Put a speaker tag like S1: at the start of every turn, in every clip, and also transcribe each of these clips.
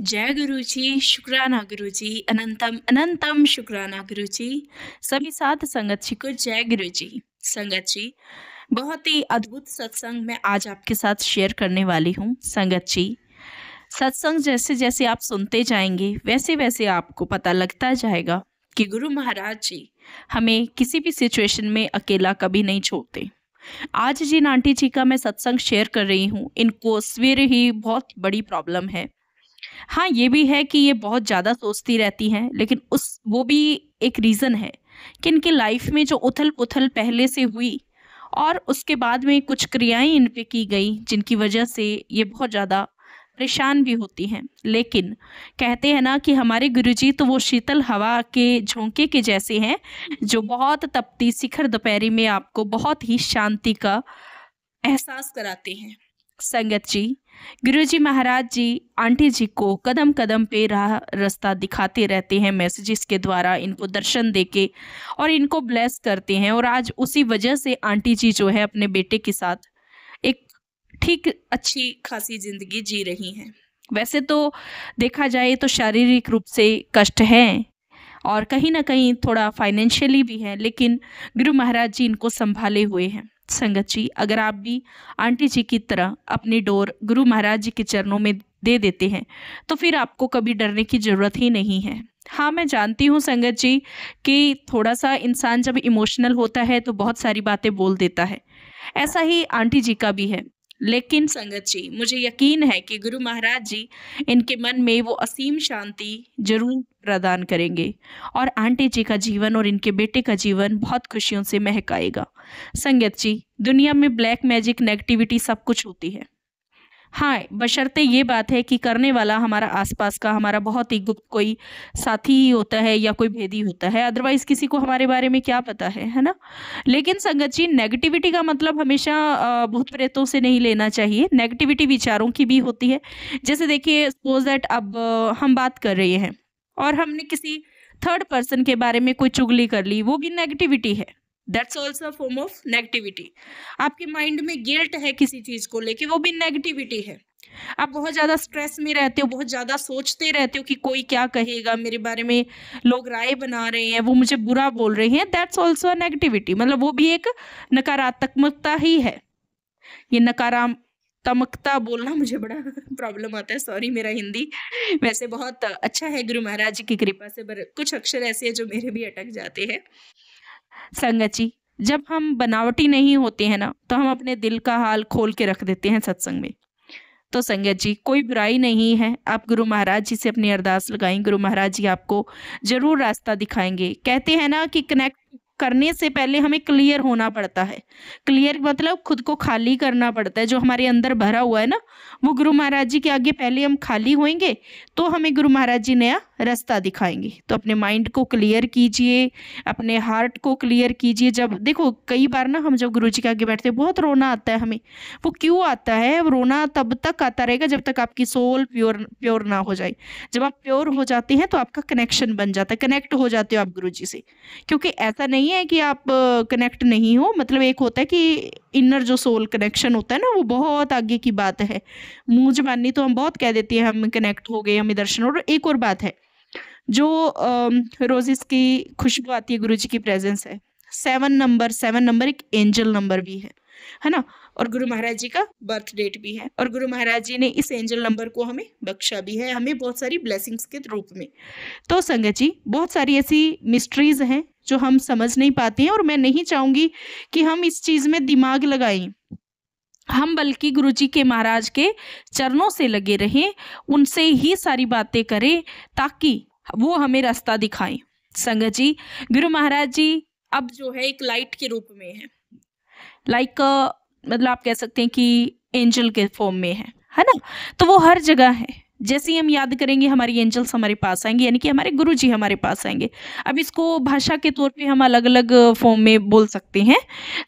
S1: जय गुरु जी, शुक्राना गुरु जी, अनंतम अनंतम शुक्राना गुरु जी। सभी साध संगत जी को जय गुरु जी। संगत जी, बहुत ही अद्भुत सत्संग मैं आज आपके साथ शेयर करने वाली हूँ। संगत जी, सत्संग जैसे जैसे आप सुनते जाएंगे वैसे वैसे आपको पता लगता जाएगा कि गुरु महाराज जी हमें किसी भी सिचुएशन में अकेला कभी नहीं छोड़ते। आज जिन आंटी जी का मैं सत्संग शेयर कर रही हूँ, इनको सवेरे ही बहुत बड़ी प्रॉब्लम है। हाँ, ये भी है कि ये बहुत ज़्यादा सोचती रहती हैं, लेकिन उस वो भी एक रीज़न है कि इनकी लाइफ में जो उथल-पुथल पहले से हुई और उसके बाद में कुछ क्रियाएँ इन पे की गई, जिनकी वजह से ये बहुत ज़्यादा परेशान भी होती हैं। लेकिन कहते हैं ना कि हमारे गुरुजी तो वो शीतल हवा के झोंके के जैसे हैं, जो बहुत तपती शिखर दोपहरी में आपको बहुत ही शांति का एहसास कराते हैं। संगत जी, गुरुजी महाराज जी आंटी जी को कदम कदम पे राह रास्ता दिखाते रहते हैं, मैसेजेस के द्वारा इनको दर्शन देके और इनको ब्लेस करते हैं। और आज उसी वजह से आंटी जी जो है अपने बेटे के साथ एक ठीक अच्छी खासी जिंदगी जी रही हैं। वैसे तो देखा जाए तो शारीरिक रूप से कष्ट हैं और कहीं ना कहीं थोड़ा फाइनेंशियली भी है, लेकिन गुरु महाराज जी इनको संभाले हुए हैं। संगत जी, अगर आप भी आंटी जी की तरह अपनी डोर गुरु महाराज जी के चरणों में दे देते हैं तो फिर आपको कभी डरने की ज़रूरत ही नहीं है। हाँ, मैं जानती हूँ संगत जी कि थोड़ा सा इंसान जब इमोशनल होता है तो बहुत सारी बातें बोल देता है। ऐसा ही आंटी जी का भी है। लेकिन संगत जी, मुझे यकीन है कि गुरु महाराज जी इनके मन में वो असीम शांति जरूर प्रदान करेंगे और आंटी जी का जीवन और इनके बेटे का जीवन बहुत खुशियों से महकाएगा। संगत जी, दुनिया में ब्लैक मैजिक नेगेटिविटी सब कुछ होती है। हाँ, बशर्ते ये बात है कि करने वाला हमारा आसपास का हमारा बहुत ही गुप्त कोई साथी ही होता है या कोई भेदी होता है, अदरवाइज किसी को हमारे बारे में क्या पता है ना? लेकिन संगत जी, नेगेटिविटी का मतलब हमेशा भूत प्रेतों से नहीं लेना चाहिए। नेगेटिविटी विचारों की भी होती है। जैसे देखिए, सपोज दैट अब हम बात कर रहे हैं और हमने किसी थर्ड पर्सन के बारे में कोई चुगली कर ली, वो भी नेगेटिविटी है। That's also a form of negativity. आपके माइंड में गिल्ट है किसी चीज को लेके, वो भी नेगेटिविटी है। आप बहुत ज्यादा स्ट्रेस में रहते हो, बहुत ज्यादा सोचते रहते हो कि कोई क्या कहेगा मेरे बारे में, लोग राय बना रहे हैं, वो मुझे बुरा बोल रहे हैं, दैट्स ऑल्सो अ नेगेटिविटी। मतलब वो भी एक नकारात्मकता ही है। ये नकारात्मकता बोलना मुझे बड़ा प्रॉब्लम आता है, सॉरी मेरा हिंदी वैसे बहुत अच्छा है गुरु महाराज जी की कृपा से, पर कुछ अक्षर ऐसे हैं जो मेरे भी अटक जाते हैं। संगत जी, जब हम बनावटी नहीं होते हैं ना, तो हम अपने दिल का हाल खोल के रख देते हैं सत्संग में। तो संगत जी, कोई बुराई नहीं है। आप गुरु महाराज जी से अपनी अरदास लगाएं, गुरु महाराज जी आपको जरूर रास्ता दिखाएंगे। कहते हैं ना कि कनेक्ट करने से पहले हमें क्लियर होना पड़ता है। क्लियर मतलब खुद को खाली करना पड़ता है। जो हमारे अंदर भरा हुआ है ना, वो गुरु महाराज जी के आगे पहले हम खाली होंगे तो हमें गुरु महाराज जी नया रास्ता दिखाएंगे। तो अपने माइंड को क्लियर कीजिए, अपने हार्ट को क्लियर कीजिए। जब देखो, कई बार ना हम जब गुरु जी के आगे बैठते हैं बहुत रोना आता है हमें। वो क्यों आता है? वो रोना तब तक आता रहेगा जब तक आपकी सोल प्योर प्योर ना हो जाए। जब आप प्योर हो जाते हैं तो आपका कनेक्शन बन जाता है, कनेक्ट हो जाते हो आप गुरु जी से। क्योंकि ऐसा नहीं है कि आप कनेक्ट नहीं हो। मतलब एक होता है कि इनर जो सोल कनेक्शन होता है ना, वो बहुत आगे की बात है। मुंह जबानी तो हम बहुत कह देते हैं हम कनेक्ट हो गए, हमें दर्शन। और एक और बात है, जो रोजेस की खुशबू आती है, गुरु जी की प्रेजेंस है। 7 नंबर एक एंजल नंबर भी है ना? और गुरु महाराज जी का बर्थ डेट भी है, और गुरु महाराज जी ने इस एंजल नंबर को हमें बख्शा भी है, हमें बहुत सारी ब्लेसिंग्स के रूप में। तो संगत जी, बहुत सारी ऐसी मिस्ट्रीज हैं जो हम समझ नहीं पाते हैं, और मैं नहीं चाहूंगी कि हम इस चीज में दिमाग लगाएं। हम बल्कि गुरु जी के महाराज के चरणों से लगे रहें, उनसे ही सारी बातें करें ताकि वो हमें रास्ता दिखाएं। संगत जी, गुरु महाराज जी अब जो है एक लाइट के रूप में है। लाइक मतलब आप कह सकते हैं कि एंजल के फॉर्म में है ना? तो वो हर जगह है। जैसे ही हम याद करेंगे हमारी एंजल्स हमारे पास आएंगे, यानी कि हमारे गुरु जी हमारे पास आएंगे। अब इसको भाषा के तौर पे हम अलग अलग फॉर्म में बोल सकते हैं।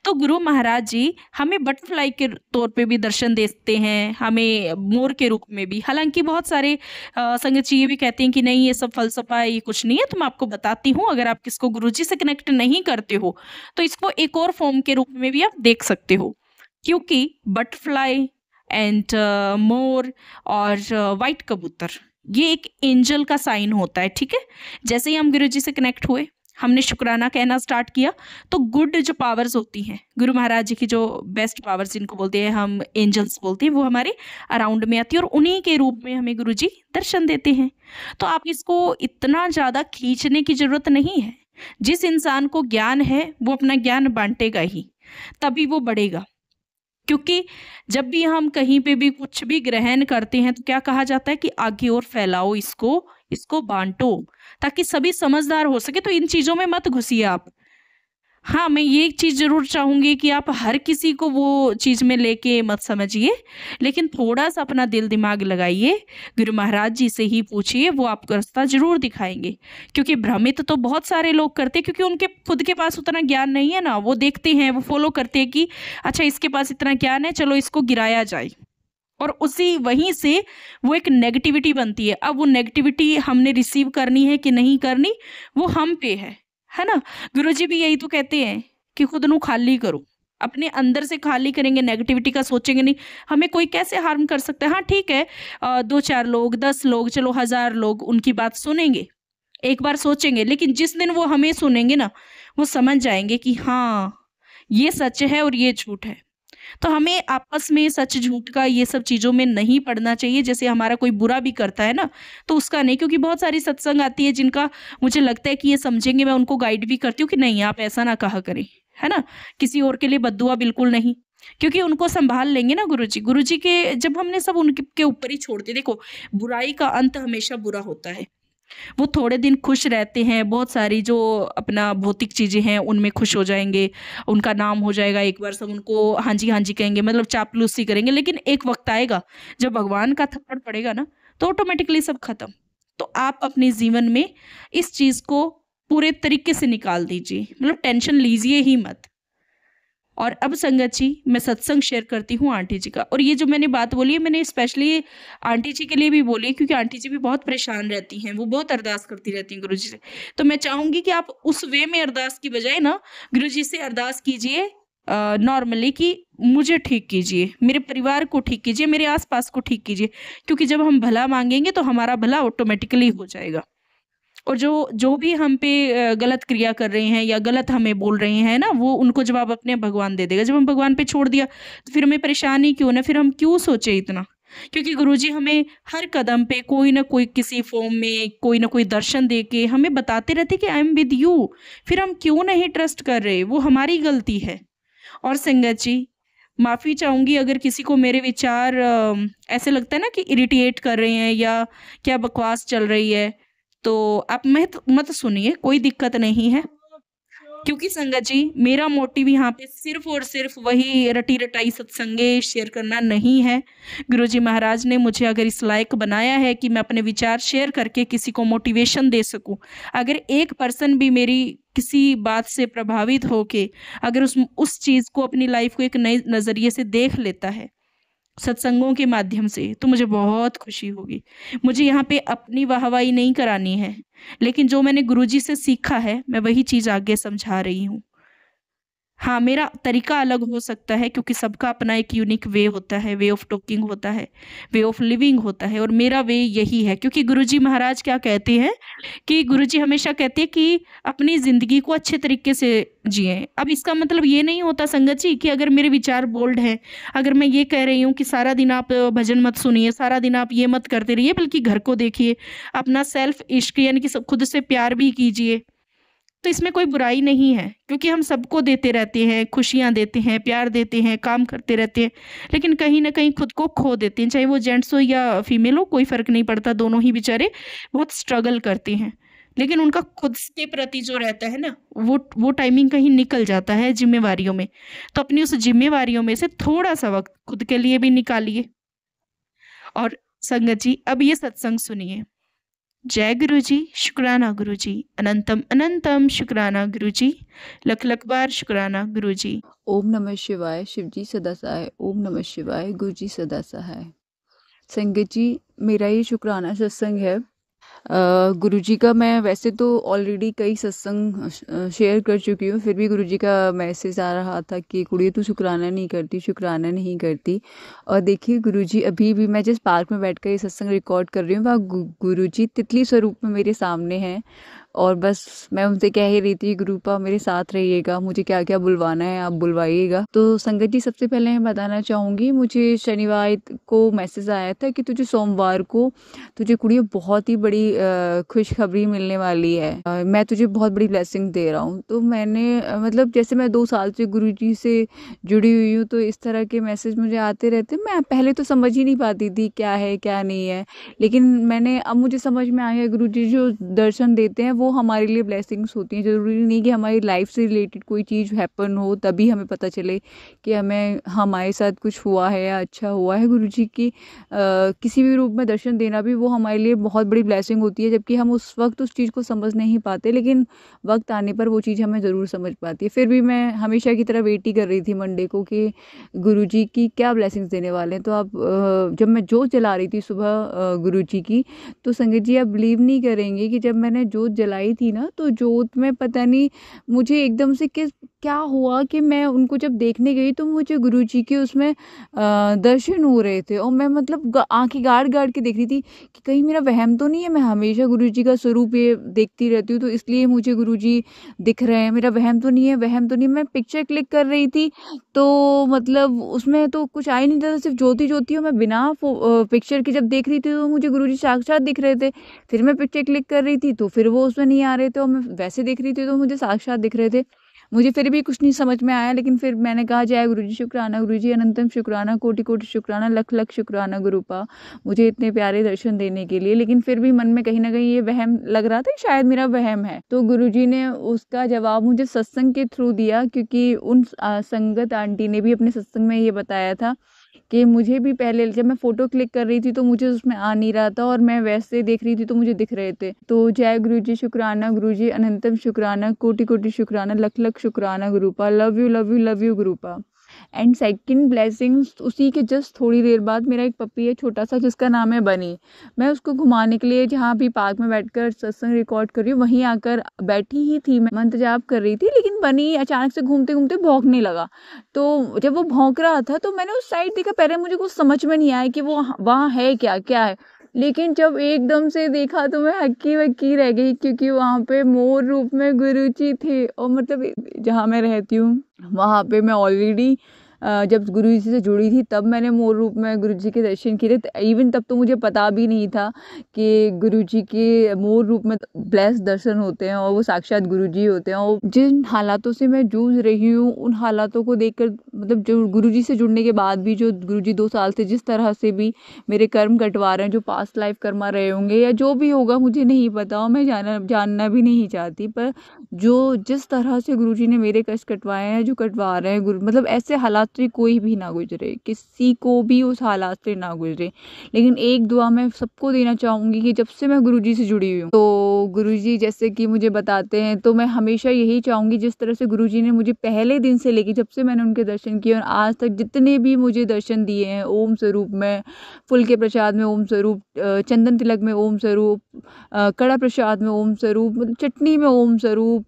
S1: तो गुरु महाराज जी हमें बटरफ्लाई के तौर पे भी दर्शन देते हैं, हमें मोर के रूप में भी। हालांकि बहुत सारे संगत जी ये भी कहते हैं कि नहीं, ये सब फलसफा है, ये कुछ नहीं है। तो मैं आपको बताती हूँ, अगर आप किसको गुरु जी से कनेक्ट नहीं करते हो तो इसको एक और फॉर्म के रूप में भी आप देख सकते हो। क्योंकि बटरफ्लाई एंड मोर और वाइट कबूतर, ये एक एंजल का साइन होता है, ठीक है। जैसे ही हम गुरु जी से कनेक्ट हुए, हमने शुक्राना कहना स्टार्ट किया, तो गुड जो पावर्स होती हैं, गुरु महाराज जी की जो बेस्ट पावर्स जिनको बोलते हैं हम एंजल्स बोलते हैं, वो हमारे अराउंड में आती है और उन्हीं के रूप में हमें गुरु जी दर्शन देते हैं। तो आप इसको इतना ज़्यादा खींचने की ज़रूरत नहीं है। जिस इंसान को ज्ञान है वो अपना ज्ञान बांटेगा ही, तभी वो बढ़ेगा। क्योंकि जब भी हम कहीं पे भी कुछ भी ग्रहण करते हैं तो क्या कहा जाता है कि आगे और फैलाओ, इसको इसको बांटो, ताकि सभी समझदार हो सके। तो इन चीजों में मत घुसिए आप। हाँ, मैं ये एक चीज जरूर चाहूंगी कि आप हर किसी को वो चीज में लेके मत समझिए, लेकिन थोड़ा सा अपना दिल दिमाग लगाइए, गुरु महाराज जी से ही पूछिए, वो आपको रास्ता जरूर दिखाएंगे। क्योंकि भ्रमित तो बहुत सारे लोग करते हैं, क्योंकि उनके खुद के पास उतना ज्ञान नहीं है ना। वो देखते हैं, वो फॉलो करते हैं कि अच्छा इसके पास इतना ज्ञान है, चलो इसको गिराया जाए, और उसी वहीं से वो एक नेगेटिविटी बनती है। अब वो नेगेटिविटी हमने रिसीव करनी है कि नहीं करनी, वो हम पे है ना। गुरुजी भी यही तो कहते हैं कि खुद नु खाली करो, अपने अंदर से खाली करेंगे, नेगेटिविटी का सोचेंगे नहीं, हमें कोई कैसे हार्म कर सकता है। हाँ ठीक है, 2-4 लोग, 10 लोग, चलो 1000 लोग उनकी बात सुनेंगे, एक बार सोचेंगे, लेकिन जिस दिन वो हमें सुनेंगे ना, वो समझ जाएंगे कि हाँ ये सच है और ये झूठ है। तो हमें आपस में सच झूठ का ये सब चीज़ों में नहीं पड़ना चाहिए। जैसे हमारा कोई बुरा भी करता है ना, तो उसका नहीं, क्योंकि बहुत सारी सत्संग आती है जिनका मुझे लगता है कि ये समझेंगे, मैं उनको गाइड भी करती हूँ कि नहीं आप ऐसा ना कहा करें, है ना। किसी और के लिए बद्दुआ बिल्कुल नहीं, क्योंकि उनको संभाल लेंगे ना गुरुजी। गुरुजी के जब हमने सब उनके ऊपर ही छोड़ दिया, देखो बुराई का अंत हमेशा बुरा होता है। वो थोड़े दिन खुश रहते हैं, बहुत सारी जो अपना भौतिक चीज़ें हैं उनमें खुश हो जाएंगे, उनका नाम हो जाएगा, एक बार सब उनको हाँ जी कहेंगे, मतलब चापलूसी करेंगे। लेकिन एक वक्त आएगा जब भगवान का थप्पड़ पड़ेगा ना, तो ऑटोमेटिकली सब खत्म। तो आप अपने जीवन में इस चीज़ को पूरे तरीके से निकाल दीजिए, मतलब टेंशन लीजिए ही मत। और अब संगत जी, मैं सत्संग शेयर करती हूँ आंटी जी का। और ये जो मैंने बात बोली है, मैंने स्पेशली आंटी जी के लिए भी बोली है, क्योंकि आंटी जी भी बहुत परेशान रहती हैं, वो बहुत अरदास करती रहती हैं गुरु जी से। तो मैं चाहूंगी कि आप उस वे में अरदास की बजाय ना गुरु जी से अरदास कीजिए नॉर्मली, कि मुझे ठीक कीजिए, मेरे परिवार को ठीक कीजिए, मेरे आसपास को ठीक कीजिए। क्योंकि जब हम भला मांगेंगे तो हमारा भला ऑटोमेटिकली हो जाएगा। और जो जो भी हम पे गलत क्रिया कर रहे हैं या गलत हमें बोल रहे हैं ना, वो उनको जवाब अपने भगवान दे देगा। जब हम भगवान पे छोड़ दिया तो फिर हमें परेशानी क्यों ना, फिर हम क्यों सोचे इतना। क्योंकि गुरुजी हमें हर कदम पे कोई ना कोई किसी फॉर्म में कोई ना कोई दर्शन दे के हमें बताते रहते कि आई एम विद यू। फिर हम क्यों नहीं ट्रस्ट कर रहे, वो हमारी गलती है। और संगत जी, माफ़ी चाहूँगी अगर किसी को मेरे विचार ऐसे लगता है ना कि इरिटेट कर रहे हैं या क्या बकवास चल रही है, तो आप मत सुनिए, कोई दिक्कत नहीं है। क्योंकि संगत जी, मेरा मोटिव यहाँ पे सिर्फ और सिर्फ वही रटी रटाई सत्संगे शेयर करना नहीं है। गुरुजी महाराज ने मुझे अगर इस लायक बनाया है कि मैं अपने विचार शेयर करके किसी को मोटिवेशन दे सकूं। अगर एक पर्सन भी मेरी किसी बात से प्रभावित होके अगर उस चीज़ को, अपनी लाइफ को एक नए नज़रिए से देख लेता है सत्संगों के माध्यम से, तो मुझे बहुत खुशी होगी। मुझे यहाँ पे अपनी वाहवाही नहीं करानी है, लेकिन जो मैंने गुरुजी से सीखा है मैं वही चीज़ आगे समझा रही हूँ। हाँ, मेरा तरीका अलग हो सकता है, क्योंकि सबका अपना एक यूनिक वे होता है, वे ऑफ टॉकिंग होता है, वे ऑफ लिविंग होता है, और मेरा वे यही है। क्योंकि गुरुजी महाराज क्या कहते हैं कि गुरुजी हमेशा कहते हैं कि अपनी ज़िंदगी को अच्छे तरीके से जिएं। अब इसका मतलब ये नहीं होता संगत जी कि अगर मेरे विचार बोल्ड हैं, अगर मैं ये कह रही हूँ कि सारा दिन आप भजन मत सुनिए, सारा दिन आप ये मत करते रहिए, बल्कि घर को देखिए, अपना सेल्फ इश्क यानी कि खुद से प्यार भी कीजिए, तो इसमें कोई बुराई नहीं है। क्योंकि हम सबको देते रहते हैं, खुशियाँ देते हैं, प्यार देते हैं, काम करते रहते हैं, लेकिन कहीं ना कहीं खुद को खो देते हैं। चाहे वो जेंट्स हो या फीमेल हो, कोई फ़र्क नहीं पड़ता, दोनों ही बेचारे बहुत स्ट्रगल करते हैं। लेकिन उनका खुद के प्रति जो रहता है ना, वो टाइमिंग कहीं निकल जाता है जिम्मेवारियों में। तो अपनी उस जिम्मेवारियों में से थोड़ा सा वक्त खुद के लिए भी निकालिए। और संगत जी, अब ये सत्संग सुनिए। जय गुरु जी, शुक्राना गुरु जी, अनंतम अनंतम शुक्राना गुरु जी, लख लख बार शुक्राना गुरु जी।
S2: ओम नमः शिवाय, शिव जी सदा सहाय। ओम नमः शिवाय, गुरु जी सदा सहाय। संगत जी, मेरा ये शुक्राना सत्संग है। गुरुजी का मैं वैसे तो ऑलरेडी कई सत्संग शेयर कर चुकी हूँ, फिर भी गुरुजी का मैसेज आ रहा था कि कुड़िए तू शुक्राना नहीं करती, शुक्राना नहीं करती। और देखिए गुरुजी अभी भी मैं जिस पार्क में बैठकर ये सत्संग रिकॉर्ड कर रही हूँ वह गुरुजी तितली स्वरूप में मेरे सामने हैं। और बस मैं उनसे कह ही रही थी, गुरुपा मेरे साथ रहिएगा, मुझे क्या क्या बुलवाना है आप बुलवाइएगा। तो संगत जी सबसे पहले मैं बताना चाहूँगी, मुझे शनिवार को मैसेज आया था कि तुझे सोमवार को तुझे कुड़िए बहुत ही बड़ी खुशखबरी मिलने वाली है। मैं तुझे बहुत बड़ी ब्लेसिंग दे रहा हूँ। तो मैंने मतलब जैसे मैं 2 साल से गुरुजी से जुड़ी हुई हूँ, तो इस तरह के मैसेज मुझे आते रहते। मैं पहले तो समझ ही नहीं पाती थी क्या है क्या नहीं है, लेकिन मैंने अब मुझे समझ में आया गुरुजी जो दर्शन देते हैं वो हमारे लिए ब्लेसिंग्स होती हैं। ज़रूरी नहीं कि हमारी लाइफ से रिलेटेड कोई चीज़ हैपन हो तभी हमें पता चले कि हमारे साथ कुछ हुआ है या अच्छा हुआ है। गुरुजी की किसी भी रूप में दर्शन देना भी वो हमारे लिए बहुत बड़ी ब्लेसिंग होती है, जबकि हम उस वक्त उस चीज़ को समझ नहीं पाते, लेकिन वक्त आने पर वो चीज़ हमें ज़रूर समझ पाती है। फिर भी मैं हमेशा की तरह वेट ही कर रही थी मंडे को कि गुरुजी की क्या ब्लेसिंग्स देने वाले हैं। तो अब जब मैं जोत जला रही थी सुबह गुरुजी की, तो संगत जी आप बिलीव नहीं करेंगे कि जब मैंने जोत जलाई थी ना, तो जोत में पता नहीं मुझे एकदम से क्या हुआ कि मैं उनको जब देखने गई तो मुझे गुरुजी के उसमें दर्शन हो रहे थे। और मैं मतलब आंखें गाड़ गाड़ के देख रही थी कि कहीं मेरा वहम तो नहीं है, मैं हमेशा गुरुजी का स्वरूप ये देखती रहती हूँ तो इसलिए मुझे गुरुजी दिख रहे हैं, मेरा वहम तो नहीं है, वहम तो नहीं। मैं पिक्चर क्लिक कर रही थी तो मतलब उसमें तो कुछ आ ही नहीं था, सिर्फ ज्योति ज्योति। और मैं बिना पिक्चर के जब देख रही थी तो मुझे गुरुजी साक्षात दिख रहे थे। फिर मैं पिक्चर क्लिक कर रही थी तो फिर वो उसमें नहीं आ रहे थे, और मैं वैसे देख रही थी तो मुझे साक्षात दिख रहे थे। मुझे फिर भी कुछ नहीं समझ में आया, लेकिन फिर मैंने कहा जय गुरुजी शुक्राना, गुरुजी अनंतम शुक्राना, कोटि कोटि शुक्राना, लख लख शुक्राना गुरुपा, मुझे इतने प्यारे दर्शन देने के लिए। लेकिन फिर भी मन में कहीं ना कहीं ये वहम लग रहा था कि शायद मेरा वहम है। तो गुरुजी ने उसका जवाब मुझे सत्संग के थ्रू दिया, क्योंकि उन संगत आंटी ने भी अपने सत्संग में ये बताया था कि मुझे भी पहले जब मैं फ़ोटो क्लिक कर रही थी तो मुझे उसमें आ नहीं रहा था, और मैं वैसे देख रही थी तो मुझे दिख रहे थे। तो जय गुरुजी शुक्राना, गुरुजी अनंतम शुक्राना, कोटि कोटि शुक्राना, लख लख शुक्राना गुरुपा, love you love you love you गुरुपा। एंड सेकंड ब्लेसिंग्स उसी के जस्ट थोड़ी देर बाद, मेरा एक पप्पी है छोटा सा जिसका नाम है बनी। मैं उसको घुमाने के लिए जहाँ भी पार्क में बैठकर सत्संग रिकॉर्ड कर रही हूँ वहीं आकर बैठी ही थी, मैं मंत्र जाप कर रही थी, लेकिन बनी अचानक से घूमते घूमते भौंकने लगा। तो जब वो भौंक रहा था तो मैंने उस साइड देखा, पहले मुझे कुछ समझ में नहीं आया कि वो वहाँ है क्या क्या है, लेकिन जब एकदम से देखा तो मैं हक्की बक्की रह गई, क्योंकि वहाँ पे मोर रूप में गुरुजी थे। और मतलब जहाँ मैं रहती हूँ वहाँ पे मैं ऑलरेडी जब गुरुजी से जुड़ी थी तब मैंने मोर रूप में गुरुजी के दर्शन किए थे। इवन तब तो मुझे पता भी नहीं था कि गुरुजी के मोर रूप में ब्लेस दर्शन होते हैं और वो साक्षात गुरुजी होते हैं। और जिन हालातों से मैं जूझ रही हूँ उन हालातों को देखकर, मतलब जो गुरुजी से जुड़ने के बाद भी जो गुरुजी 2 साल से जिस तरह से भी मेरे कर्म कटवा रहे हैं, जो पास्ट लाइफ कर्मा रहे होंगे या जो भी होगा मुझे नहीं पता और मैं जानना भी नहीं चाहती, पर जो जिस तरह से गुरुजी ने मेरे कष्ट कटवाए हैं, जो कटवा रहे हैं मतलब ऐसे हालात से कोई भी ना गुजरे, किसी को भी उस हालात से ना गुजरे। लेकिन एक दुआ मैं सबको देना चाहूँगी कि जब से मैं गुरुजी से जुड़ी हुई हूँ तो गुरुजी जैसे कि मुझे बताते हैं, तो मैं हमेशा यही चाहूँगी जिस तरह से गुरुजी ने मुझे पहले दिन से लेके जब से मैंने उनके दर्शन किए और आज तक जितने भी मुझे दर्शन दिए हैं, ओम स्वरूप में, फुल के प्रसाद में ओम स्वरूप, चंदन तिलक में ओम स्वरूप, कड़ा प्रसाद में ओम स्वरूप, मतलब चटनी में ओम स्वरूप,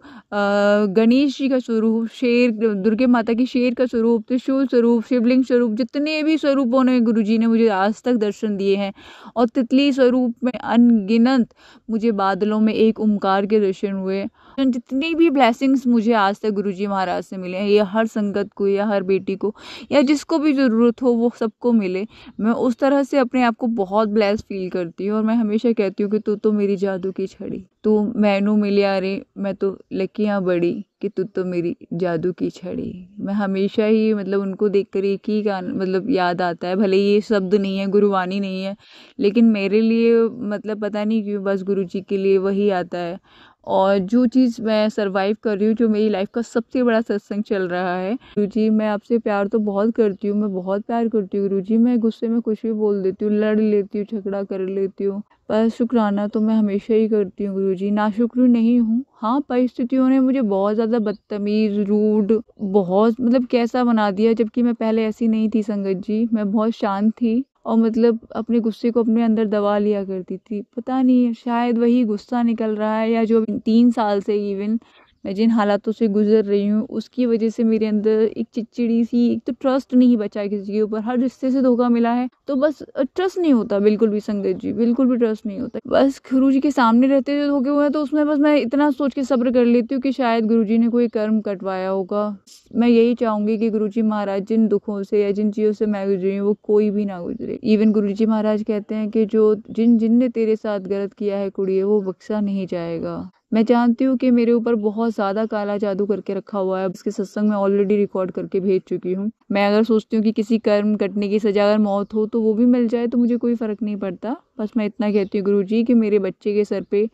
S2: गणेश जी का स्वरूप, शेर, दुर्गे माता की शेर का स्वरूप, त्रिशूल स्वरूप, शिवलिंग स्वरूप, जितने भी स्वरूपों ने गुरुजी ने मुझे आज तक दर्शन दिए हैं। और तितली स्वरूप में अनगिनत मुझे बादलों में एक ओमकार के दर्शन हुए। जितनी भी ब्लेसिंग्स मुझे आज तक गुरुजी महाराज से मिले हैं, ये हर संगत को या हर बेटी को या जिसको भी ज़रूरत हो वो सबको मिले। मैं उस तरह से अपने आप को बहुत ब्लेस फील करती हूँ और मैं हमेशा कहती हूँ कि तू तो मेरी जादू की छड़ी, तू मैनू मिलिया रे, मैं तो लकियाँ बड़ी कि तू तो मेरी जादू की छड़ी। मैं हमेशा ही मतलब उनको देखकर एक ही गाना मतलब याद आता है, भले ये शब्द नहीं है, गुरुवाणी नहीं है, लेकिन मेरे लिए मतलब पता नहीं क्यों बस गुरुजी के लिए वही आता है। और जो चीज़ मैं सरवाइव कर रही हूँ, जो मेरी लाइफ का सबसे बड़ा सत्संग चल रहा है, गुरुजी मैं आपसे प्यार तो बहुत करती हूँ, मैं बहुत प्यार करती हूँ गुरुजी, मैं गुस्से में कुछ भी बोल देती हूँ, लड़ लेती हूँ, झगड़ा कर लेती हूँ, पर शुक्राना तो मैं हमेशा ही करती हूँ गुरुजी, नाशुक्र नहीं हूँ। हाँ, परिस्थितियों ने मुझे बहुत ज़्यादा बदतमीज़, रूड, बहुत मतलब कैसा बना दिया, जबकि मैं पहले ऐसी नहीं थी संगत जी, मैं बहुत शांत थी और मतलब अपने गुस्से को अपने अंदर दबा लिया करती थी। पता नहीं शायद वही गुस्सा निकल रहा है, या जो 3 साल से इवन मैं जिन हालातों से गुजर रही हूँ उसकी वजह से मेरे अंदर एक चिड़चिड़ी सी, एक तो ट्रस्ट नहीं बचा है किसी के ऊपर। हर रिश्ते से धोखा मिला है तो बस ट्रस्ट नहीं होता बिल्कुल भी संगत जी, बिल्कुल भी ट्रस्ट नहीं होता। बस गुरु जी के सामने रहते जो धोखे हुए हैं तो उसमें बस मैं इतना सोच के सब्र कर लेती हूँ कि शायद गुरु जी ने कोई कर्म कटवाया होगा। मैं यही चाहूंगी कि गुरु जी महाराज जिन दुखों से या जिन चीज़ों से मैं गुजरी हूँ वो कोई भी ना गुजरे। इवन गुरु जी महाराज कहते हैं कि जो जिनने तेरे साथ गलत किया है कुड़िए, वो बख्शा नहीं जाएगा। मैं जानती हूँ कि मेरे ऊपर बहुत ज़्यादा काला जादू करके रखा हुआ है, इसके सत्संग में ऑलरेडी रिकॉर्ड करके भेज चुकी हूँ। मैं अगर सोचती हूँ कि किसी कर्म कटने की सजा अगर मौत हो तो वो भी मिल जाए तो मुझे कोई फ़र्क नहीं पड़ता। बस मैं इतना कहती हूँ गुरुजी कि मेरे बच्चे के सर पे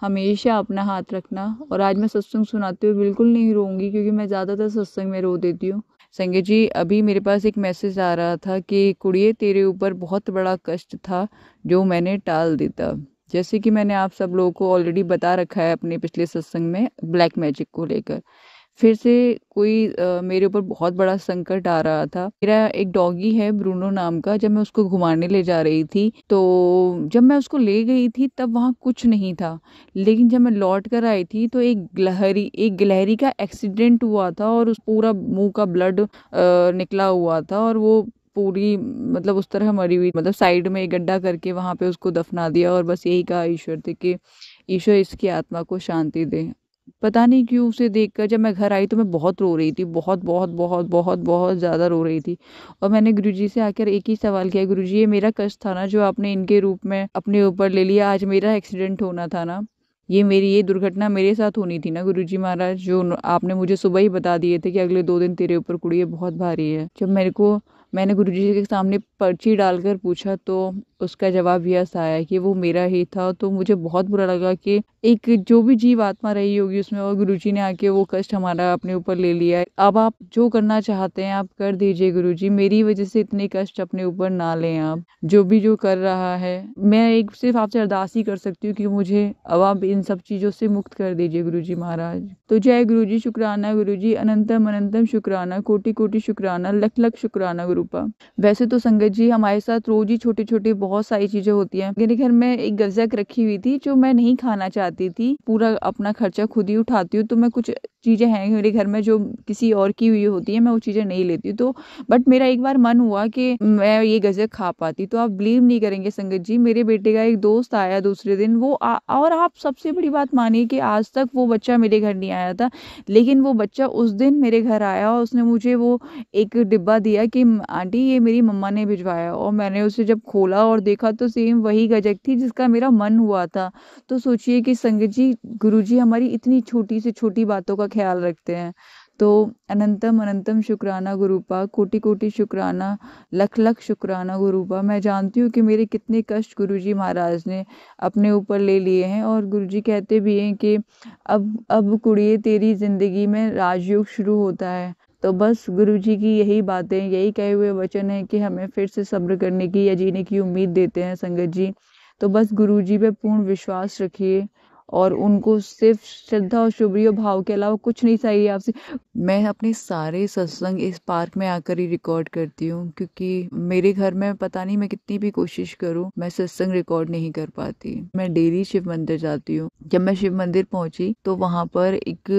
S2: हमेशा अपना हाथ रखना। और आज मैं सत्संग सुनाते हुए बिल्कुल नहीं रोऊंगी, क्योंकि मैं ज़्यादातर सत्संग में रो देती हूँ। संगे जी, अभी मेरे पास एक मैसेज आ रहा था कि कुड़िए तेरे ऊपर बहुत बड़ा कष्ट था जो मैंने टाल देता। जैसे कि मैंने आप सब लोगों को ऑलरेडी बता रखा है अपने पिछले सत्संग में ब्लैक मैजिक को लेकर, फिर से कोई मेरे ऊपर बहुत बड़ा संकट आ रहा था। मेरा एक डॉगी है ब्रूनो नाम का, जब मैं उसको घुमाने ले जा रही थी तो जब मैं उसको ले गई थी तब वहाँ कुछ नहीं था, लेकिन जब मैं लौट कर आई थी तो एक गिलहरी का एक्सीडेंट हुआ था और उस पूरा मुंह का ब्लड निकला हुआ था, और वो पूरी मतलब उस तरह मरी हुई, मतलब साइड में एक गड्ढा करके वहां पे उसको दफना दिया और बस यही कहा ईश्वर से कि ईश्वर इसकी आत्मा को शांति दे। पता नहीं क्यों उसे देखकर जब मैं घर आई तो मैं बहुत रो रही थी, बहुत बहुत बहुत बहुत बहुत ज़्यादा रो रही थी। और मैंने गुरुजी से आकर एक ही सवाल किया, गुरुजी ये मेरा कष्ट था ना जो आपने इनके रूप में अपने ऊपर ले लिया, आज मेरा एक्सीडेंट होना था ना, ये दुर्घटना मेरे साथ होनी थी ना गुरुजी महाराज, जो आपने मुझे सुबह ही बता दिए थे कि अगले 2 दिन तेरे ऊपर कुड़िए बहुत भारी है। जब मैंने गुरुजी के सामने पर्ची डालकर पूछा तो उसका जवाब यह सा आया कि वो मेरा ही था। तो मुझे बहुत बुरा लगा कि एक जो भी जीव आत्मा रही होगी उसमें, और गुरुजी ने आके वो कष्ट हमारा अपने ऊपर ले लिया है। अब आप जो करना चाहते हैं आप कर दीजिए गुरुजी, मेरी वजह से इतने कष्ट अपने ऊपर ना लें। आप जो कर रहा है, मैं एक सिर्फ आपसे अरदास ही कर सकती हूँ कि मुझे अब आप इन सब चीजों से मुक्त कर दीजिए गुरुजी महाराज। तो जय गुरुजी, शुक्राना गुरुजी, अनंतम अनंतम शुक्राना, कोटि कोटि शुक्राना, लख लख शुक्राना गुरुपा। वैसे तो संगत जी हमारे साथ रोज ही छोटी छोटी बहुत सारी चीजें होती हैं। मेरे घर में एक गज्जक रखी हुई थी जो मैं नहीं खाना चाहती थी, पूरा अपना खर्चा खुद ही उठाती हूँ, तो मैं कुछ चीजें हैं मेरे घर में जो किसी और की हुई होती है मैं वो चीजें नहीं लेती। तो बट मेरा एक बार मन हुआ कि मैं ये गज्जक खा पाती। तो आप बिलीव नहीं करेंगे संगत जी, मेरे बेटे का एक दोस्त आया दूसरे दिन, और आप सबसे बड़ी बात मानिए कि आज तक वो बच्चा मेरे घर नहीं आया था, लेकिन वो बच्चा उस दिन मेरे घर आया और उसने मुझे वो एक डिब्बा दिया कि आंटी ये मेरी मम्मा ने भिजवाया। और मैंने उसे जब खोला और देखा तो सेम वही गजक थी जिसका मेरा मन हुआ था। तो सोचिए कि संगत जी गुरुजी हमारी इतनी छोटी से छोटी बातों का ख्याल रखते हैं। तो अनंतम अनंतम शुक्राना गुरुपा, कोटि कोटि शुक्राना, लख लख शुक्राना गुरुपा। मैं जानती हूँ कि मेरे कितने कष्ट गुरुजी महाराज ने अपने ऊपर ले लिए हैं। और गुरुजी कहते भी हैं कि अब कुड़िए तेरी जिंदगी में राजयोग शुरू होता है। तो बस गुरुजी की यही बातें, यही कहे हुए वचन है कि हमें फिर से सब्र करने की या जीने की उम्मीद देते हैं संगत जी। तो बस गुरुजी पे पूर्ण विश्वास रखिए और उनको सिर्फ श्रद्धा और शुभ्रिय भाव के अलावा कुछ नहीं चाहिए आपसे। मैं अपने सारे सत्संग इस पार्क में आकर ही रिकॉर्ड करती हूँ, क्योंकि मेरे घर में पता नहीं मैं कितनी भी कोशिश करूँ मैं सत्संग रिकॉर्ड नहीं कर पाती। मैं डेली शिव मंदिर जाती हूँ। जब मैं शिव मंदिर पहुंची तो वहां पर एक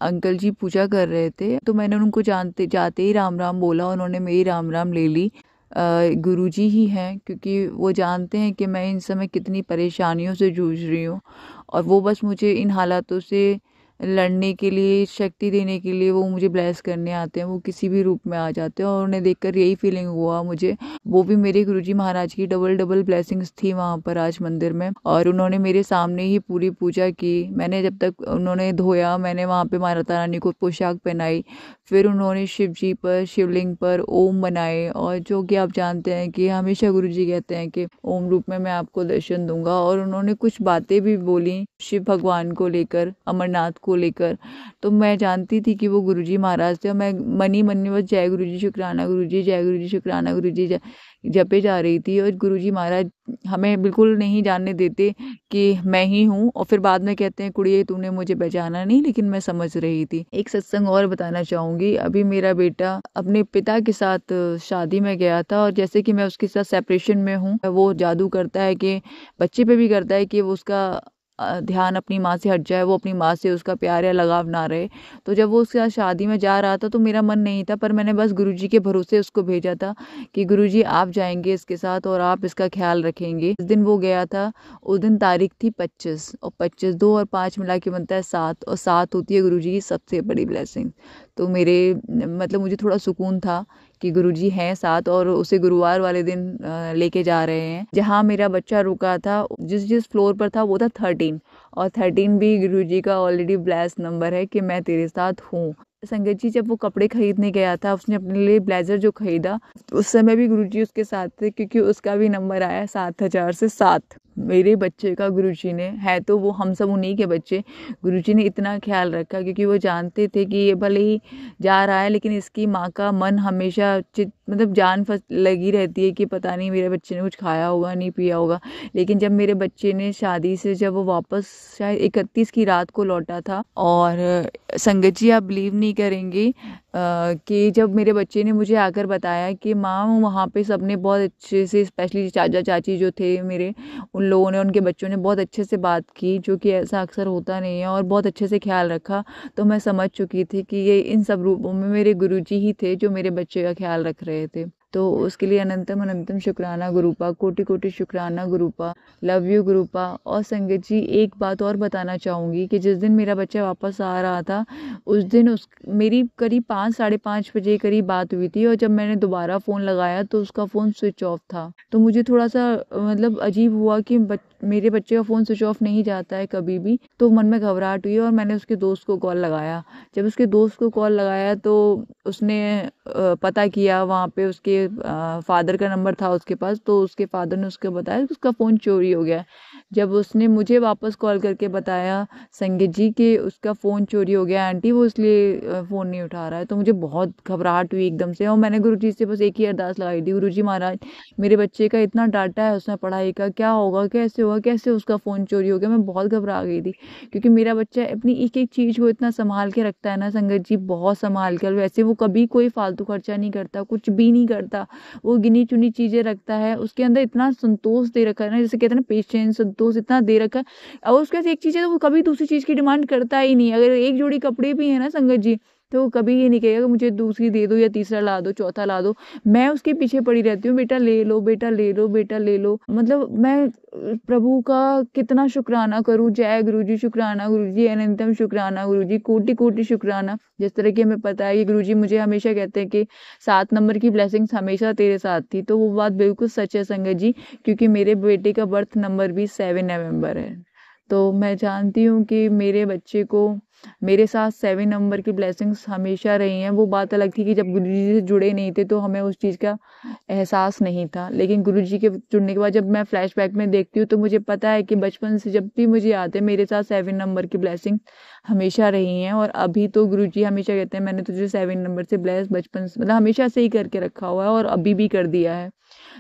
S2: अंकल जी पूजा कर रहे थे, तो मैंने उनको जाते ही राम राम बोला, उन्होंने मेरी राम राम ले ली। गुरुजी ही हैं, क्योंकि वो जानते हैं कि मैं इन समय कितनी परेशानियों से जूझ रही हूँ, और वो बस मुझे इन हालातों से लड़ने के लिए, शक्ति देने के लिए वो मुझे ब्लेस करने आते हैं। वो किसी भी रूप में आ जाते हैं, और उन्हें देखकर यही फीलिंग हुआ मुझे। वो भी मेरे गुरुजी महाराज की डबल डबल ब्लेसिंग्स थी वहाँ पर आज मंदिर में, और उन्होंने मेरे सामने ही पूरी पूजा की। मैंने जब तक उन्होंने धोया, मैंने वहाँ पे माता रानी को पोशाक पहनाई, फिर उन्होंने शिव जी पर, शिवलिंग पर ओम बनाए, और जो कि आप जानते हैं कि हमेशा गुरुजी कहते हैं कि ओम रूप में मैं आपको दर्शन दूंगा। और उन्होंने कुछ बातें भी बोली शिव भगवान को लेकर, अमरनाथ को लेकर। तो मैं जानती थी कि वो गुरुजी महाराज थे, और मैं मन ही मन में बस जय गुरुजी शुक्राना गुरुजी, जय गुरुजी शुक्राना गुरुजी जय जपे जा रही थी और गुरुजी महाराज हमें बिल्कुल नहीं जानने देते कि मैं ही हूँ, और फिर बाद में कहते हैं कुड़िए तूने मुझे पहचाना नहीं, लेकिन मैं समझ रही थी। एक सत्संग और बताना चाहूंगी। अभी मेरा बेटा अपने पिता के साथ शादी में गया था, और जैसे कि मैं उसके साथ सेपरेशन में हूँ, वो जादू करता है कि बच्चे पे भी करता है कि वो उसका ध्यान अपनी माँ से हट जाए, वो अपनी माँ से उसका प्यार या लगाव ना रहे। तो जब वो उसके साथ शादी में जा रहा था तो मेरा मन नहीं था, पर मैंने बस गुरुजी के भरोसे उसको भेजा था कि गुरुजी आप जाएंगे इसके साथ और आप इसका ख्याल रखेंगे। जिस दिन वो गया था उस दिन तारीख थी 25, और 25 2 और 5 मिला के बनता है 7, और 7 होती है गुरुजी की सबसे बड़ी ब्लेसिंग। तो मेरे मतलब मुझे थोड़ा सुकून था कि गुरुजी हैं साथ, और उसे गुरुवार वाले दिन लेके जा रहे हैं। जहाँ मेरा बच्चा रुका था, जिस जिस फ्लोर पर था वो था 13, और 13 भी गुरुजी का ऑलरेडी ब्लेस नंबर है कि मैं तेरे साथ हूँ। संगत जी जब वो कपड़े खरीदने गया था, उसने अपने लिए ब्लेजर जो खरीदा, उस समय भी गुरुजी उसके साथ थे, क्योंकि उसका भी नंबर आया 7000 से 7। मेरे बच्चे का गुरुजी ने, है तो वो हम सब उन्हीं के बच्चे, गुरुजी ने इतना ख्याल रखा, क्योंकि वो जानते थे कि ये भले ही जा रहा है लेकिन इसकी माँ का मन हमेशा मतलब जान लगी रहती है कि पता नहीं मेरे बच्चे ने कुछ खाया होगा नहीं पिया होगा। लेकिन जब मेरे बच्चे ने शादी से जब वो वापस शायद 31 की रात को लौटा था, और संगत जी आप बिलीव नहीं करेंगे कि जब मेरे बच्चे ने मुझे आकर बताया कि माँ वहाँ पे सबने बहुत अच्छे से, स्पेशली चाचा चाची जो थे मेरे, उन लोगों ने, उनके बच्चों ने बहुत अच्छे से बात की, जो कि ऐसा अक्सर होता नहीं है, और बहुत अच्छे से ख्याल रखा। तो मैं समझ चुकी थी कि ये इन सब रूपों में मेरे गुरुजी ही थे जो मेरे बच्चे का ख्याल रख रहे थे। तो उसके लिए अनंतम अनंतम शुक्राना गुरुपा, कोटि कोटि शुक्राना गुरुपा, लव यू गुरुपा। और संगत जी एक बात और बताना चाहूँगी कि जिस दिन मेरा बच्चा वापस आ रहा था, उस दिन मेरी करीब 5 साढ़े 5 बजे करीब बात हुई थी, और जब मैंने दोबारा फ़ोन लगाया तो उसका फ़ोन स्विच ऑफ था। तो मुझे थोड़ा सा मतलब अजीब हुआ कि मेरे बच्चे का फ़ोन स्विच ऑफ नहीं जाता है कभी भी। तो मन में घबराहट हुई और मैंने उसके दोस्त को कॉल लगाया। जब उसके दोस्त को कॉल लगाया तो उसने पता किया, वहाँ पे उसके फादर का नंबर था उसके पास, तो उसके फादर ने उसको बताया कि उसका फ़ोन चोरी हो गया। जब उसने मुझे वापस कॉल करके बताया संगीत जी कि उसका फ़ोन चोरी हो गया आंटी, वो इसलिए फ़ोन नहीं उठा रहा है, तो मुझे बहुत घबराहट हुई एकदम से। और मैंने गुरुजी से बस एक ही अरदास लगाई थी, गुरुजी महाराज मेरे बच्चे का इतना डाटा है उसमें पढ़ाई का, क्या होगा, कैसे होगा, कैसे उसका फ़ोन चोरी हो गया। मैं बहुत घबरा गई थी, क्योंकि मेरा बच्चा अपनी एक एक चीज़ को इतना संभाल के रखता है ना संगत जी, बहुत संभाल कर। वैसे वो कभी कोई फालतू खर्चा नहीं करता, कुछ भी नहीं करता, वो गिनी चुनी चीज़ें रखता है। उसके अंदर इतना संतोष दे रखा है ना, जैसे कहते हैं ना पेशेंस, संतोष इतना दे रखा है। और उसके पास एक चीज़ है तो वो कभी दूसरी चीज़ की डिमांड करता ही नहीं। अगर एक जोड़ी कपड़े भी है ना संगत जी, तो वो कभी ये नहीं कहेगा कि मुझे दूसरी दे दो या तीसरा ला दो, चौथा ला दो। मैं उसके पीछे पड़ी रहती हूँ, बेटा ले लो, बेटा ले लो, बेटा ले लो। मतलब मैं प्रभु का कितना शुक्राना करूँ। जय गुरुजी, शुक्राना गुरुजी, अनंतम शुक्राना गुरुजी, कोटि कोटि शुक्राना। जिस तरह की हमें पता है कि गुरुजी मुझे हमेशा कहते हैं कि 7 नंबर की ब्लेसिंग्स हमेशा तेरे साथ थी, तो वो बात बिल्कुल सच है संगत जी, क्योंकि मेरे बेटे का बर्थ नंबर भी 7 नवंबर है। तो मैं जानती हूँ कि मेरे बच्चे को मेरे साथ 7 नंबर की ब्लेसिंग्स हमेशा रही हैं। वो बात अलग थी कि जब गुरुजी से जुड़े नहीं थे तो हमें उस चीज़ का एहसास नहीं था, लेकिन गुरुजी के जुड़ने के बाद जब मैं फ्लैशबैक में देखती हूँ तो मुझे पता है कि बचपन से जब भी मुझे याद है मेरे साथ 7 नंबर की ब्लेसिंग हमेशा रही हैं। और अभी तो गुरुजी हमेशा कहते हैं मैंने तुझे 7 नंबर से ब्लेस बचपन से, मतलब हमेशा से ही करके रखा हुआ है और अभी भी कर दिया है।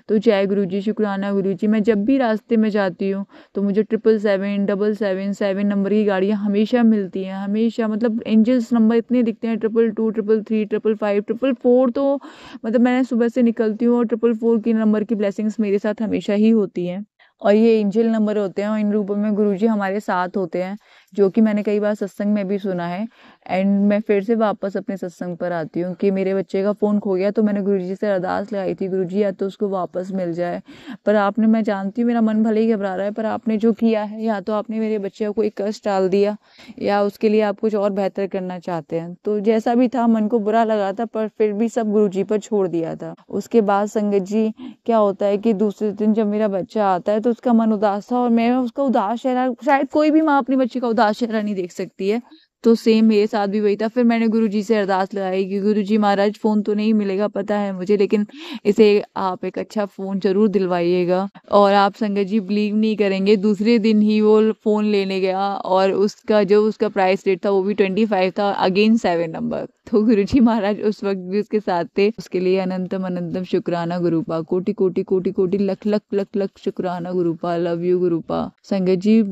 S2: तो जय गुरुजी, शुक्राना गुरुजी। मैं जब भी रास्ते में जाती हूँ तो मुझे 777, 777, 7 नंबर की गाड़ियाँ हमेशा मिलती हैं, हमेशा। मतलब एंजल्स नंबर इतने दिखते हैं, 222, 333, 555, 444। तो मतलब मैं सुबह से निकलती हूँ और 444 की नंबर की ब्लेसिंग्स मेरे साथ हमेशा ही होती हैं। और ये एंजल नंबर होते हैं और इन रूपों में गुरुजी हमारे साथ होते हैं, जो कि मैंने कई बार सत्संग में भी सुना है। एंड मैं फिर से वापस अपने सत्संग पर आती हूँ कि मेरे बच्चे का फ़ोन खो गया, तो मैंने गुरुजी से अरदास लगाई थी, गुरुजी या तो उसको वापस मिल जाए। पर आपने, मैं जानती हूँ मेरा मन भले ही घबरा रहा है, पर आपने जो किया है, या तो आपने मेरे बच्चे को एक कष्ट डाल दिया या उसके लिए आप कुछ और बेहतर करना चाहते हैं। तो जैसा भी था, मन को बुरा लगा था, पर फिर भी सब गुरुजी पर छोड़ दिया था। उसके बाद संगत जी क्या होता है कि दूसरे दिन जब मेरा बच्चा आता है तो उसका मन उदास था, और मैं उसका उदास चेहरा, शायद कोई भी माँ अपने बच्चे का उदास चेहरा नहीं देख सकती है, तो सेम मेरे साथ भी वही था। फिर मैंने गुरुजी से अरदास लगाई कि गुरुजी महाराज फ़ोन तो नहीं मिलेगा पता है मुझे, लेकिन इसे आप एक अच्छा फ़ोन ज़रूर दिलवाइएगा। और आप संगत जी बिलीव नहीं करेंगे, दूसरे दिन ही वो फ़ोन लेने गया और उसका प्राइस रेट था वो भी 25 था, अगेन 7 नंबर। तो गुरुजी महाराज उस वक्त भी उसके साथ थे। उसके लिए अनंतम अनंतम शुक्राना गुरुपा, कोटि कोटि कोटि कोटि लख लख लख लख शुक्राना गुरुपा। Love you गुरुपा। संगत जी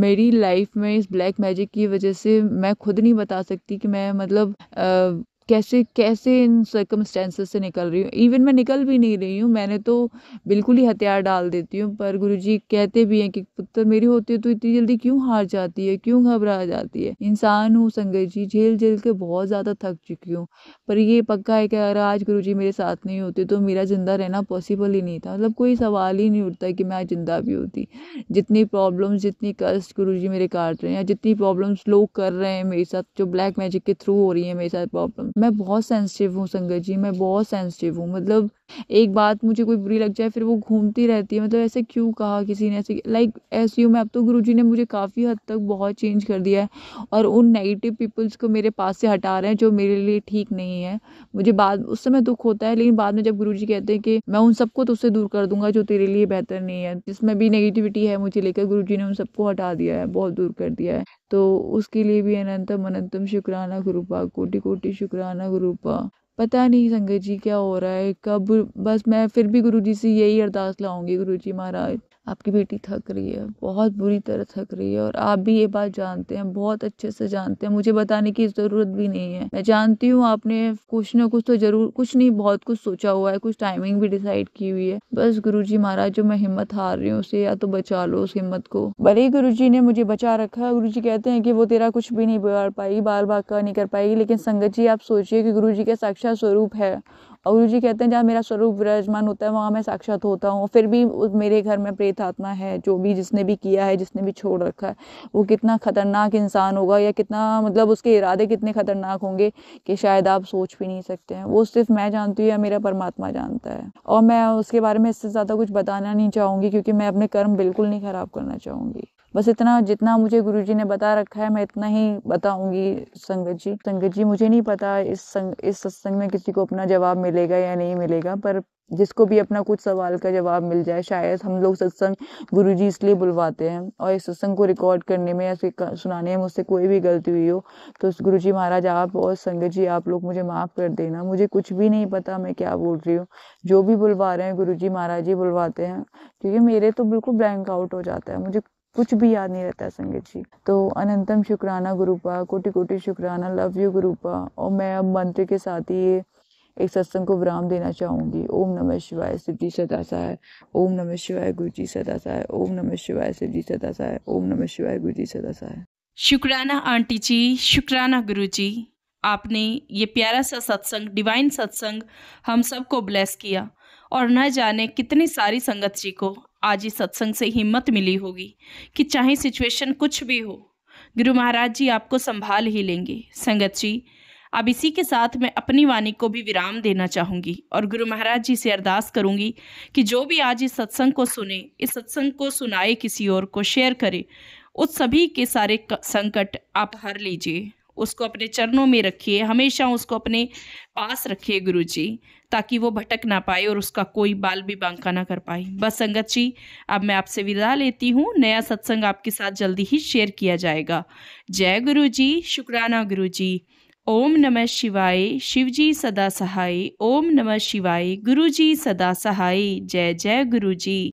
S2: मेरी लाइफ में इस ब्लैक मैजिक की वजह से मैं खुद नहीं बता सकती कि मैं मतलब कैसे कैसे इन सर्कमस्टेंसेस से निकल रही हूँ। इवन मैं निकल भी नहीं रही हूँ, मैंने तो बिल्कुल ही हथियार डाल देती हूँ। पर गुरुजी कहते भी हैं कि पुत्र मेरी होती है तो इतनी जल्दी क्यों हार जाती है, क्यों घबरा जाती है। इंसान हूँ संगत जी, झेल झेल के बहुत ज़्यादा थक चुकी हूँ। पर ये पक्का है कि अगर आज गुरुजी मेरे साथ नहीं होते तो मेरा ज़िंदा रहना पॉसिबल ही नहीं था। मतलब कोई सवाल ही नहीं उठता कि मैं आज जिंदा भी होती। जितनी प्रॉब्लम्स, जितनी कष्ट गुरुजी मेरे काट रहे हैं, या जितनी प्रॉब्लम्स लोग कर रहे हैं मेरे साथ, जो ब्लैक मैजिक के थ्रू हो रही है मेरे साथ प्रॉब्लम, मैं बहुत सेंसिटिव हूँ संगत जी, मैं बहुत सेंसिटिव हूँ। मतलब एक बात मुझे कोई बुरी लग जाए फिर वो घूमती रहती है। मतलब ऐसे क्यों कहा किसी ने, ऐसे लाइक एसयू में अब तो गुरुजी ने मुझे काफ़ी हद तक बहुत चेंज कर दिया है और उन नेगेटिव पीपल्स को मेरे पास से हटा रहे हैं जो मेरे लिए ठीक नहीं है। मुझे बाद उस समय दुख होता है, लेकिन बाद में जब गुरुजी कहते हैं कि मैं उन सबको तुझसे दूर कर दूंगा जो तेरे लिए बेहतर नहीं है, जिसमें भी नेगेटिविटी है मुझे लेकर, गुरुजी ने उन सबको हटा दिया है, बहुत दूर कर दिया है। तो उसके लिए भी अनंतम अनंतम शुक्राना गुरुपा, कोटि कोटि शुक्राना गुरुपा। पता नहीं संगत जी क्या हो रहा है कब, बस मैं फिर भी गुरुजी से यही अरदास लाऊंगी, गुरुजी महाराज आपकी बेटी थक रही है, बहुत बुरी तरह थक रही है और आप भी ये बात जानते हैं, बहुत अच्छे से जानते हैं, मुझे बताने की ज़रूरत भी नहीं है। मैं जानती हूँ आपने कुछ ना कुछ तो ज़रूर, कुछ नहीं बहुत कुछ सोचा हुआ है, कुछ टाइमिंग भी डिसाइड की हुई है। बस गुरुजी महाराज जो मैं हिम्मत हार रही हूँ उसे या तो बचा लो उस हिम्मत को। भले ही गुरुजी ने मुझे बचा रखा है, गुरुजी कहते हैं कि वो तेरा कुछ भी नहीं बिगाड़ पाएगी, बार बार का नहीं कर पाएगी, लेकिन संगत जी आप सोचिए कि गुरुजी का साक्षात स्वरूप है और गुरुजी कहते हैं जहाँ मेरा स्वरूप विराजमान होता है वहाँ मैं साक्षात होता हूँ। फिर भी मेरे घर में प्रेत आत्मा है, जो भी जिसने भी किया है, जिसने भी छोड़ रखा है, वो कितना खतरनाक इंसान होगा या कितना मतलब उसके इरादे कितने खतरनाक होंगे कि शायद आप सोच भी नहीं सकते हैं। वो सिर्फ मैं जानती हूँ या मेरा परमात्मा जानता है, और मैं उसके बारे में इससे ज़्यादा कुछ बताना नहीं चाहूँगी क्योंकि मैं अपने कर्म बिल्कुल नहीं खराब करना चाहूँगी। बस इतना जितना मुझे गुरुजी ने बता रखा है मैं इतना ही बताऊंगी संगत जी। संगत जी मुझे नहीं पता इस सत्संग में किसी को अपना जवाब मिलेगा या नहीं मिलेगा, पर जिसको भी अपना कुछ सवाल का जवाब मिल जाए। शायद हम लोग सत्संग गुरुजी इसलिए बुलवाते हैं और इस सत्संग को रिकॉर्ड करने में या सुनाने में मुझसे कोई भी गलती हुई हो तो गुरुजी महाराज आप और संगत जी आप लोग मुझे माफ़ कर देना। मुझे कुछ भी नहीं पता मैं क्या बोल रही हूँ, जो भी बुलवा रहे हैं गुरुजी महाराज जी बुलवाते हैं, क्योंकि मेरे तो बिल्कुल ब्लैंक आउट हो जाता है, मुझे कुछ भी याद नहीं रहता है संगत जी। तो अनंतम शुक्राना गुरुपा, कोटि कोटि शुक्राना, लव यू गुरुपा। और मैं अब मंत्र के साथ ही ये एक सत्संग को विराम देना चाहूंगी। ओम नमः शिवाय, सिद्धि सदा सहाय। ओम नमः शिवाय, गुरुजी सदा सहाय। ओम नमः शिवाय, सिद्धि सदा सहाय। ओम नमः शिवाय, गुरुजी सदा सहाय।
S1: शुक्राना आंटी जी, शुक्राना गुरुजी, आपने ये प्यारा सा सत्संग, डिवाइन सत्संग हम सबको ब्लेस किया और न जाने कितनी सारी संगत जी को आज इस सत्संग से हिम्मत मिली होगी कि चाहे सिचुएशन कुछ भी हो, गुरु महाराज जी आपको संभाल ही लेंगे। संगत जी अब इसी के साथ मैं अपनी वाणी को भी विराम देना चाहूँगी और गुरु महाराज जी से अरदास करूँगी कि जो भी आज इस सत्संग को सुने, इस सत्संग को सुनाए, किसी और को शेयर करे, उस सभी के सारे संकट आप हर लीजिए, उसको अपने चरणों में रखिए, हमेशा उसको अपने पास रखिए गुरुजी, ताकि वो भटक ना पाए और उसका कोई बाल भी बांका ना कर पाए। बस संगत जी अब मैं आपसे विदा लेती हूँ, नया सत्संग आपके साथ जल्दी ही शेयर किया जाएगा। जय गुरुजी, शुक्राना गुरुजी। ओम नमः शिवाय, शिवजी सदा सहाय। ओम नमः शिवाय, गुरुजी सदा सहाय। जय जय गुरुजी।